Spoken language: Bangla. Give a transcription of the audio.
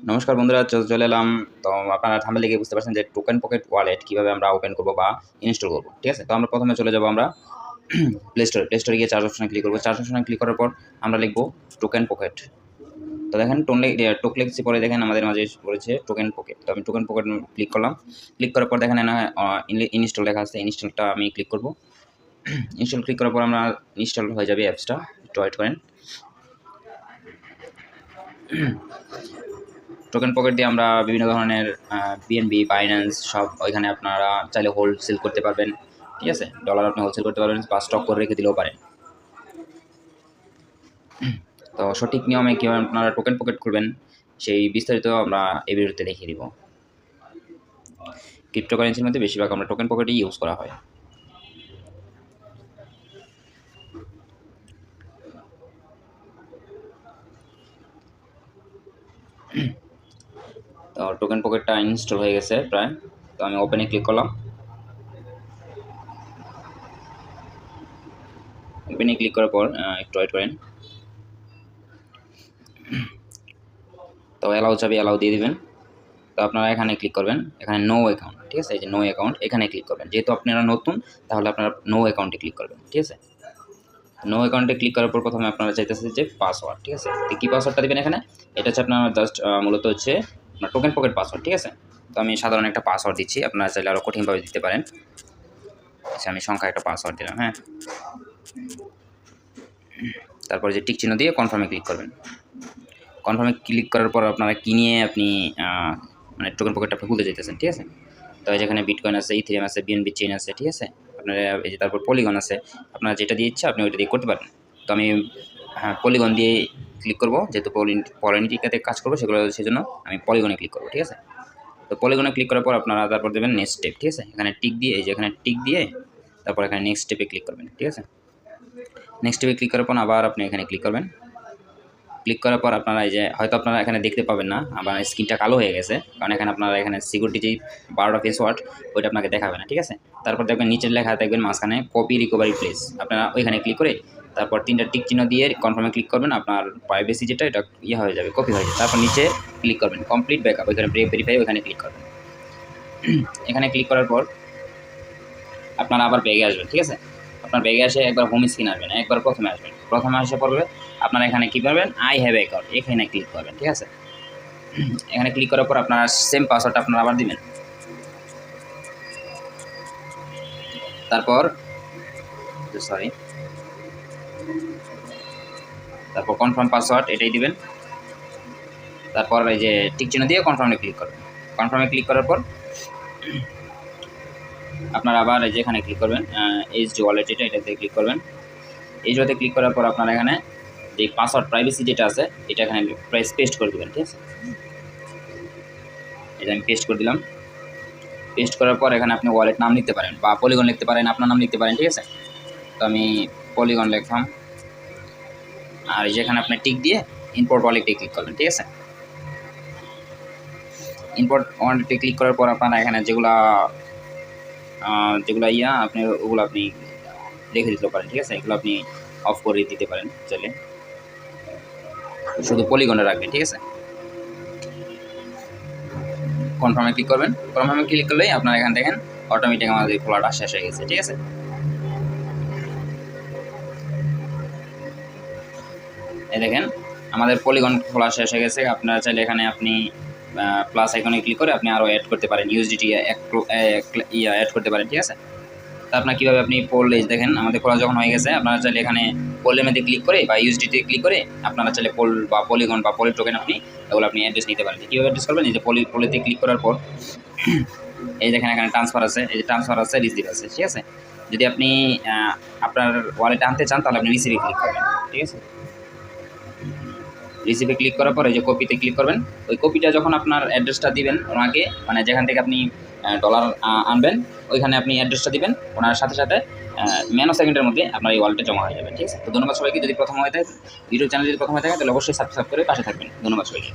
নমস্কার বন্ধুরা, চলে এলাম। তো আপনারা থাম্বনেল দেখে বুঝতে পারছেন যে টোকেন পকেট ওয়ালেট কীভাবে আমরা ওপেন করবো বা ইনস্টল করবো। ঠিক আছে, তো আমরা প্রথমে চলে যাব আমরা প্লে স্টোরে গিয়ে চার্জ অপশনে ক্লিক করবো। চার্জ অপশনে ক্লিক করার পর আমরা লিখবো টোকেন পকেট। তো দেখেন টোক লিখছি, পরে দেখেন আমাদের মাঝে পড়েছে টোকেন পকেট। তো আমি টোকেন পকেট ক্লিক করলাম। ক্লিক করার পর দেখেন ইনস্টল লেখা আছে, ইনস্টলটা আমি ক্লিক করবো। ইনস্টল ক্লিক করার পর আমরা ইনস্টল হয়ে যাবে অ্যাপসটা, একটু ওয়েট করেন। টোকেন পকেট দিয়ে আমরা বিভিন্ন ধরনের বিএনবি, বাইন্যান্স সব ওইখানে আপনারা চাইলে হোলসেল করতে পারবেন। ঠিক আছে, ডলার আপনি হোলসেল করতে পারবেন বা স্টক করে রেখে দিলেও পারেন। তো সঠিক নিয়মে কীভাবে আপনারা টোকেন পকেট করবেন সেই বিস্তারিত আমরা এই ভিডিওতে দেখিয়ে দিব। ক্রিপ্টোকারেন্সির মধ্যে বেশিরভাগ আমরা টোকেন পকেটই ইউজ করা হয়। তো টোকেন পকেটটা ইনস্টল হয়ে গেছে প্রায়। তো আমি ওপেনে ক্লিক করলাম। ওপেনে ক্লিক করার পর একটু ওয়েট করেন। তো অ্যালাউ চাবি অ্যালাউ দিয়ে দিবেন। তো আপনারা এখানে ক্লিক করবেন, এখানে নো অ্যাকাউন্ট। ঠিক আছে, এই যে নো অ্যাকাউন্ট, এখানে ক্লিক করবেন। যেহেতু আপনারা নতুন, তাহলে আপনারা নো অ্যাকাউন্টে ক্লিক করবেন। ঠিক আছে, নো অ্যাকাউন্টে ক্লিক করার পর প্রথমে আপনারা চাইতেছে যে পাসওয়ার্ড। ঠিক আছে, তো কী পাসওয়ার্ডটা দেবেন এখানে, এটা হচ্ছে আপনার জাস্ট মূলত হচ্ছে আপনার টোকেন পকেট পাসওয়ার্ড। ঠিক আছে, তো আমি সাধারণ একটা পাসওয়ার্ড দিচ্ছি, আপনারা চাইলে আরও কঠিনভাবে দিতে পারেন। আচ্ছা, আমি সংখ্যা একটা পাসওয়ার্ড দিলাম। হ্যাঁ, তারপরে যে টিক চিহ্ন দিয়ে কনফার্মে ক্লিক করবেন। কনফার্মে ক্লিক করার পর আপনারা কী নিয়ে আপনি মানে টোকেন পকেটটা আপনি খুলতে চাইতেছেন। ঠিক আছে, তো যেখানে বিটকয়েন আছে, ইথেরিয়াম আছে, বিএনবি চেইন আছে। ঠিক আছে, আপনারা এই যে তারপর পলিগন আছে, আপনারা যেটা দিয়ে ইচ্ছা আপনি ওইটা দিয়ে করতে পারেন। তো আমি পলিগন দিয়ে ক্লিক করবো, যেহেতু পলিটিকাতে কাজ করবো সেগুলো, সেজন্য আমি পলিগনে ক্লিক করবো। ঠিক আছে, তো পলিগনে ক্লিক করার পর আপনারা তারপর দেবেন নেক্সট স্টেপ। ঠিক আছে, এখানে টিক দিয়ে, এই যে এখানে টিক দিয়ে তারপর এখানে নেক্সট স্টেপে ক্লিক করবেন। ঠিক আছে, নেক্সট স্টেপে ক্লিক করার পর আবার আপনি এখানে ক্লিক করবেন। ক্লিক করার পর আপনারা এই যে হয়তো আপনারা এখানে দেখতে পাবেন না, আবার স্ক্রিনটা কালো হয়ে গেছে, কারণ এখানে আপনারা এখানে সিকিউরিটি যে 12টা পাসওয়ার্ড ওইটা আপনাকে দেখাবে না। ঠিক আছে, তারপর দেখবেন নিচের লেখা দেখবেন মাঝখানে কপি রিকভারি প্লেস, আপনারা ওইখানে ক্লিক করে তারপর 3টা টিক চিহ্ন দিয়ে কনফার্মে ক্লিক করবেন। আপনার প্রাইভেসি যেটা এটা হয়ে যাবে, কপি হয়ে যাবে। তারপর নিচে ক্লিক করবেন কমপ্লিট ব্যাকআপ, ওইখানে ভেরিফাই, ওইখানে ক্লিক করবেন। এখানে ক্লিক করার পর আপনারা আবার ব্যাগে আসবেন। ঠিক আছে, আপনার ব্যাগে আসে একবার হোম স্ক্রিন আসবেন, একবার প্রথমে আসবেন। প্রথমে আসে পড়বে আপনারা এখানে কী করবেন, আই হ্যাভ অ্যাকাউন্ট, এখানে ক্লিক করবেন। ঠিক আছে, এখানে ক্লিক করার পর আপনারা সেম পাসওয়ার্ডটা আপনারা আবার দিবেন। তারপর কনফার্ম পাসওয়ার্ড এটাই দিবেন। তারপর এই যে টিক চিহ্ন দিয়ে কনফার্মে ক্লিক করবেন। কনফার্মে ক্লিক করার পর আপনারা আবার এই যে এখানে ক্লিক করবেন, এইচডি ওয়ালেট এটাতে ক্লিক করবেন। এইচডিতে ক্লিক করার পর আপনারা এখানে যে পাসওয়ার্ড প্রাইভেসি যেটা আছে এটা এখানে পেস্ট করে দেবেন। ঠিক আছে, এটা আমি পেস্ট করে দিলাম। পেস্ট করার পর এখানে আপনি ওয়ালেট নাম লিখতে পারেন বা পলিগন লিখতে পারেন, আপনার নাম লিখতে পারেন। ঠিক আছে, তো আমি পলিগন লিখলাম। আর যেখানে আপনি টিক দিয়ে ইম্পোর্ট ওয়ালেটে ক্লিক করবেন। ঠিক আছে, ইম্পোর্ট ওয়ালেটে ক্লিক করার পর আপনারা এখানে যেগুলো আপনি ওগুলো আপনি রেখে দিতে পারেন। ঠিক আছে, এগুলো আপনি অফ করে দিতে পারেন চাইলে, শুধু পলিগনে রাখবেন। ঠিক আছে, কনফার্মে ক্লিক করবেন। কনফার্মে ক্লিক করলেই আপনারা এখানে দেখেন অটোমেটিক আমাদের খোলাটা শেষ হয়ে গেছে। ঠিক আছে, এই দেখেন আমাদের পলিগন খোলা শেষ হয়ে গেছে। আপনারা চাইলে এখানে আপনি প্লাস আইকনে ক্লিক করে আপনি আরও অ্যাড করতে পারেন, ইউএসডিটি অ্যাড করতে পারেন। ঠিক আছে, তা আপনার কীভাবে আপনি পোল দেখেন আমাদের খোলা যখন হয়ে গেছে, আপনারা চাইলে এখানে পোলের মধ্যে ক্লিক করে বা ইউএসডিতে ক্লিক করে আপনারা চাইলে পোল বা পলিগন বা পলি টোকেন এগুলো আপনি অ্যাড্রেস নিতে পারেন। কীভাবে অ্যাড্রেস করবেন, এই যে পলিতে ক্লিক করার পর এই দেখেন এখানে ট্রান্সফার আছে, এই যে ট্রান্সফার আছে, রিসিভ আছে। ঠিক আছে, যদি আপনি আপনার ওয়ালেটে আনতে চান তাহলে আপনি রিসিভে ক্লিক করবেন। ঠিক আছে, রিসিভে ক্লিক করার পর এই যে কপিতে ক্লিক করবেন। ওই কপিটা যখন আপনার অ্যাড্রেসটা দিবেন ওনাকে, মানে যেখান থেকে আপনি ডলার আনবেন ওইখানে আপনি অ্যাড্রেসটা দিবেন, ওনার সাথে সাথে ন্যানো সেকেন্ডের মধ্যে আপনার এই ওয়ালেটে জমা হয়ে যাবে। ঠিক আছে, তো ধন্যবাদ সবাইকে। যদি প্রথম হয়ে থাকে ভিডিও চ্যানেল যদি প্রথম হয়ে থাকে তাহলে অবশ্যই সাবস্ক্রাইব করে পাশে থাকবেন। ধন্যবাদ সবাইকে।